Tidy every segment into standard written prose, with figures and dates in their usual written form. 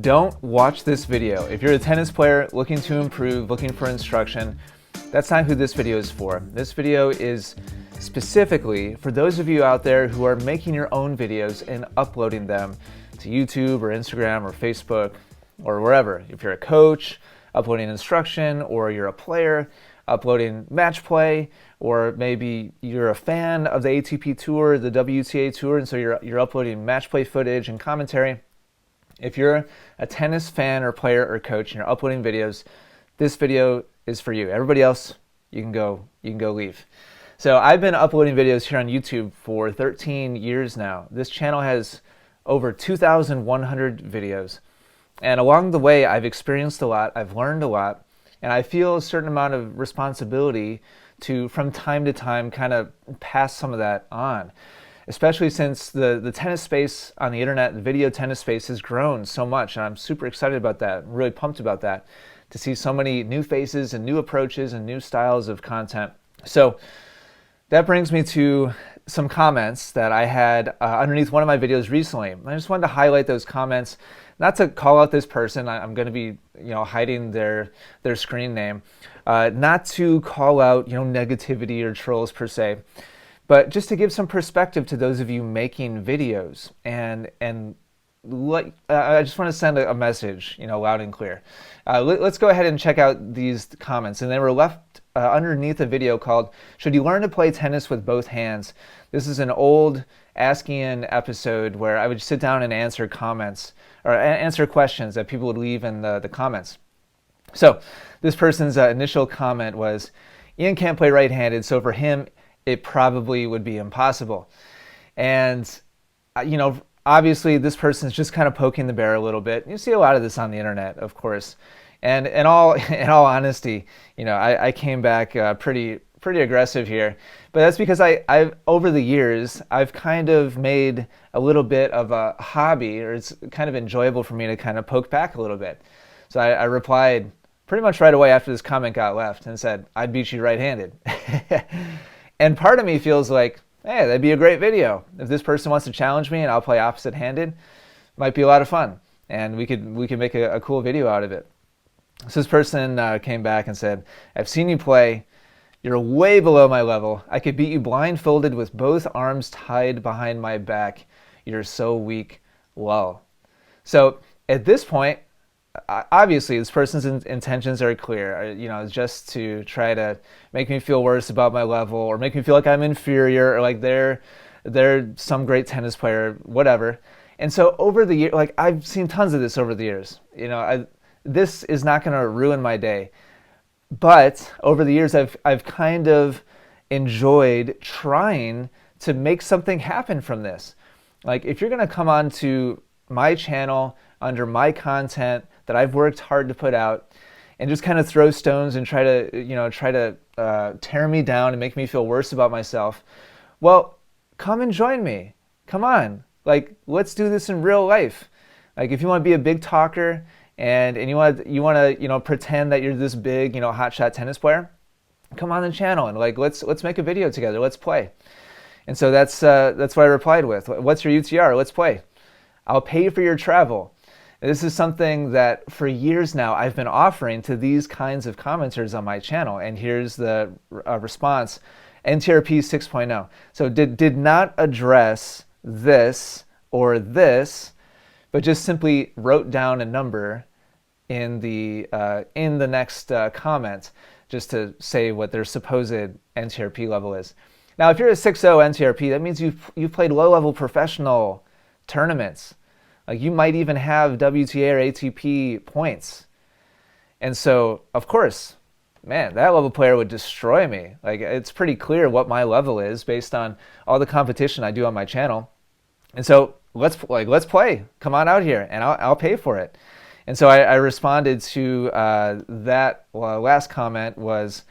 Don't watch this video. If you're a tennis player looking to improve, looking for instruction, that's not who this video is for. This video is specifically for those of you out there who are making your own videos and uploading them to YouTube or Instagram or Facebook or wherever. If you're a coach, uploading instruction, or you're a player, uploading match play, or maybe you're a fan of the ATP Tour, the WTA Tour, and so you're uploading match play footage and commentary. If you're a tennis fan or player or coach and you're uploading videos, this video is for you. Everybody else, you can go leave. So I've been uploading videos here on YouTube for 13 years now. This channel has over 2,100 videos. And along the way, I've experienced a lot, I've learned a lot, and I feel a certain amount of responsibility to, from time to time, kind of pass some of that on. Especially since the tennis space on the internet, the video tennis space has grown so much, and I'm super excited about that. I'm really pumped about that, to see so many new faces and new approaches and new styles of content. So that brings me to some comments that I had underneath one of my videos recently. I just wanted to highlight those comments, not to call out this person. I'm going to be, hiding their screen name, not to call out, negativity or trolls per se, but just to give some perspective to those of you making videos. And I just want to send a message, loud and clear. Let's go ahead and check out these comments. And they were left underneath a video called, "Should You Learn to Play Tennis with Both Hands?" This is an old Ask Ian episode where I would sit down and answer comments, or answer questions that people would leave in the comments. So this person's initial comment was, "Ian can't play right-handed, so for him, it probably would be impossible." And, obviously this person's just kind of poking the bear a little bit. You see a lot of this on the internet, of course. And in all honesty, I came back pretty aggressive here. But that's because I've over the years, I've kind of made a little bit of a hobby, or it's kind of enjoyable for me to kind of poke back a little bit. So I replied pretty much right away after this comment got left and said, "I'd beat you right-handed." And part of me feels like, hey, that'd be a great video. If this person wants to challenge me and I'll play opposite-handed, might be a lot of fun. And we could make a cool video out of it. So this person came back and said, "I've seen you play. You're way below my level. I could beat you blindfolded with both arms tied behind my back. You're so weak. Lol." So at this point, obviously this person's intentions are clear, just to try to make me feel worse about my level, or make me feel like I'm inferior, or like they're some great tennis player, whatever. And so over the year, like I've seen tons of this over the years. This is not going to ruin my day. But over the years, I've kind of enjoyed trying to make something happen from this. Like if you're going to come on to my channel under my content that I've worked hard to put out, and just kind of throw stones and try to tear me down and make me feel worse about myself, well, come and join me. Come on, like let's do this in real life. Like if you want to be a big talker and you want to pretend that you're this big hotshot tennis player, come on the channel and like let's make a video together. Let's play. And so that's what I replied with. "What's your UTR? Let's play. I'll pay for your travel." This is something that for years now I've been offering to these kinds of commenters on my channel. And here's the response, NTRP 6.0. So did not address this or this, but just simply wrote down a number in the next comment, just to say what their supposed NTRP level is. Now, if you're a 6.0 NTRP, that means you've played low-level professional tournaments. Like you might even have WTA or ATP points. And so, of course, man, that level player would destroy me. Like it's pretty clear what my level is based on all the competition I do on my channel. And so let's play. Come on out here and I'll pay for it. And so I responded to that last comment was,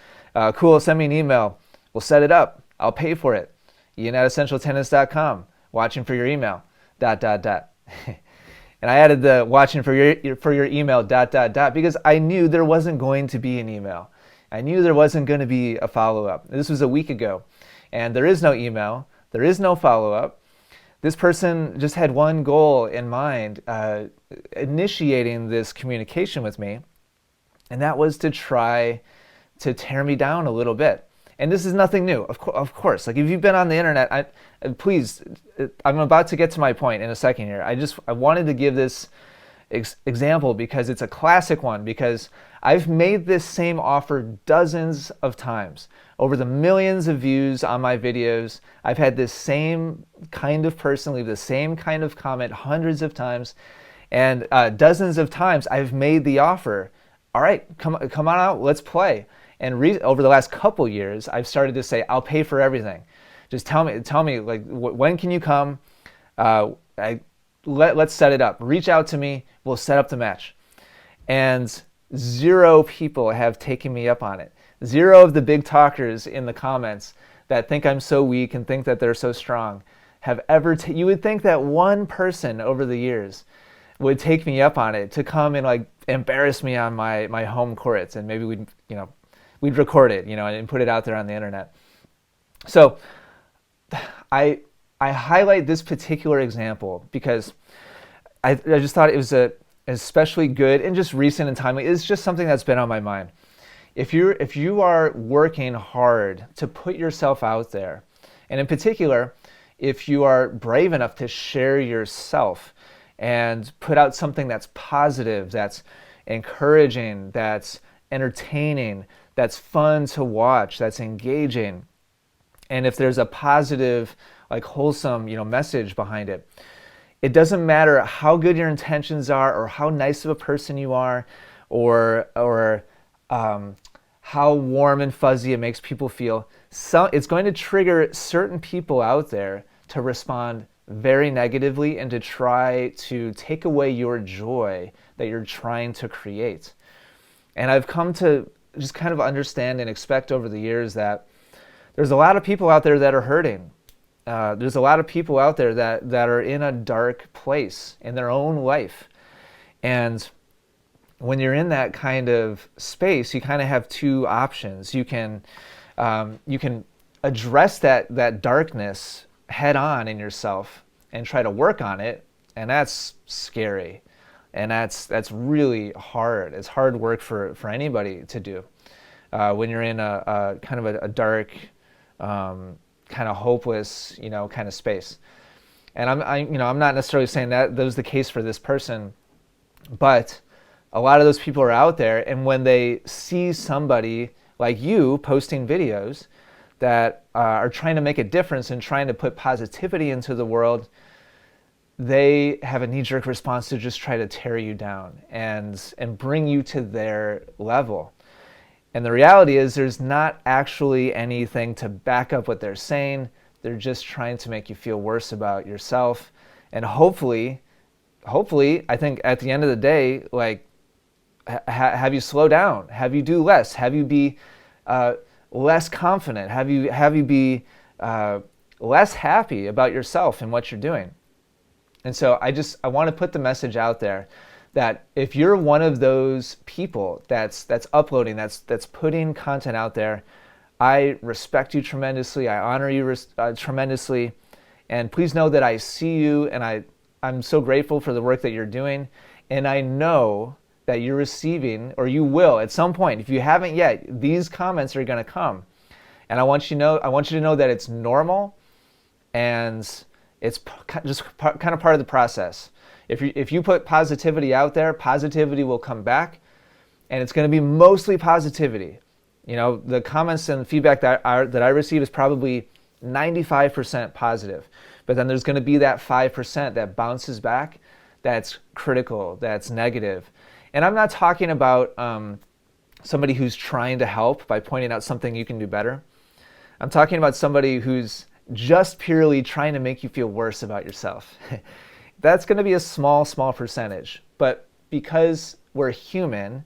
"Cool, send me an email. We'll set it up. I'll pay for it. Ian@essentialtennis.com. Watching for your email. ... And I added the watching for your email ... because I knew there wasn't going to be an email. I knew there wasn't going to be a follow-up. This was a week ago, and there is no email. There is no follow-up. this person just had one goal in mind, initiating this communication with me, and that was to try to tear me down a little bit. And this is nothing new, of course. Like, if you've been on the internet, please, I'm about to get to my point in a second here. I wanted to give this example because it's a classic one, because I've made this same offer dozens of times. Over the millions of views on my videos, I've had this same kind of person leave the same kind of comment hundreds of times, and dozens of times I've made the offer. All right, come on out, let's play. And over the last couple years, I've started to say, I'll pay for everything. Just tell me, like, when can you come? Let's set it up. Reach out to me. We'll set up the match. And 0 people have taken me up on it. 0 of the big talkers in the comments that think I'm so weak and think that they're so strong have ever. You would think that one person over the years would take me up on it to come and like embarrass me on my home courts, and maybe we'd record it, and put it out there on the internet. So I highlight this particular example because I just thought it was especially good and just recent and timely. It's just something that's been on my mind. If you are working hard to put yourself out there, and in particular, if you are brave enough to share yourself and put out something that's positive, that's encouraging, that's entertaining, that's fun to watch, that's engaging, and if there's a positive, like wholesome, message behind it, it doesn't matter how good your intentions are or how nice of a person you are, or how warm and fuzzy it makes people feel. It's going to trigger certain people out there to respond very negatively and to try to take away your joy that you're trying to create. And I've come to just kind of understand and expect over the years that there's a lot of people out there that are hurting. There's a lot of people out there that are in a dark place in their own life. And when you're in that kind of space, you kind of have 2 options. You can address that darkness head on in yourself and try to work on it, and that's scary. And that's really hard. It's hard work for anybody to do when you're in a kind of a dark, kind of hopeless, kind of space. And I'm not necessarily saying that was the case for this person, but a lot of those people are out there, and when they see somebody like you posting videos that are trying to make a difference and trying to put positivity into the world, they have a knee-jerk response to just try to tear you down and bring you to their level. And the reality is there's not actually anything to back up what they're saying. They're just trying to make you feel worse about yourself. And hopefully, I think at the end of the day, like, have you slow down? Have you do less? Have you be less confident? Have you be less happy about yourself and what you're doing? And so I want to put the message out there that if you're one of those people that's uploading, that's putting content out there, I respect you tremendously. I honor you tremendously. And please know that I see you, and I'm so grateful for the work that you're doing. And I know that you're receiving, or you will at some point, if you haven't yet, these comments are going to come. And I want you to know that it's normal, and it's just kind of part of the process. If you put positivity out there, positivity will come back, and it's going to be mostly positivity. The comments and feedback that I receive is probably 95% positive, but then there's going to be that 5% that bounces back, that's critical, that's negative. And I'm not talking about somebody who's trying to help by pointing out something you can do better. I'm talking about somebody who's just purely trying to make you feel worse about yourself. That's going to be a small percentage. But because we're human,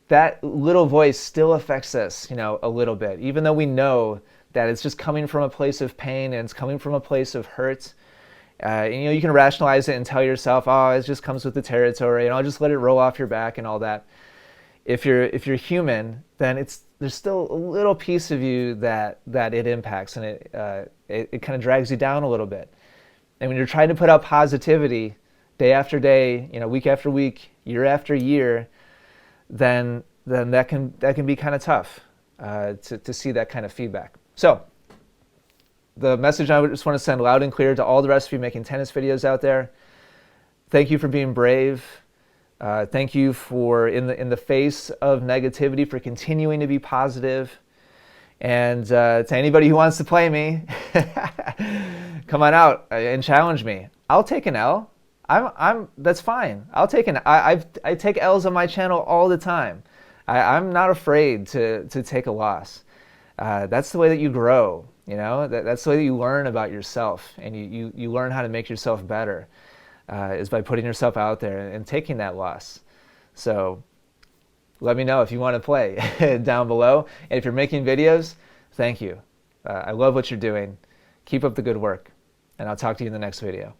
that little voice still affects us, a little bit. Even though we know that it's just coming from a place of pain and it's coming from a place of hurt. You can rationalize it and tell yourself, oh, it just comes with the territory, and I'll just let it roll off your back and all that. If you're human, then there's still a little piece of you that it impacts, and it kind of drags you down a little bit. And when you're trying to put out positivity day after day, week after week, year after year, then that can be kind of tough to see that kind of feedback. So the message I just want to send loud and clear to all the rest of you making tennis videos out there: thank you for being brave. Thank you for, in the face of negativity, for continuing to be positive. And to anybody who wants to play me, come on out and challenge me. I'll take an L. That's fine. I'll take I take L's on my channel all the time. I'm not afraid to take a loss. That's the way that you grow. That's the way that you learn about yourself, and you learn how to make yourself better, is by putting yourself out there and taking that loss. So let me know if you want to play down below. And if you're making videos, thank you. I love what you're doing. Keep up the good work, and I'll talk to you in the next video.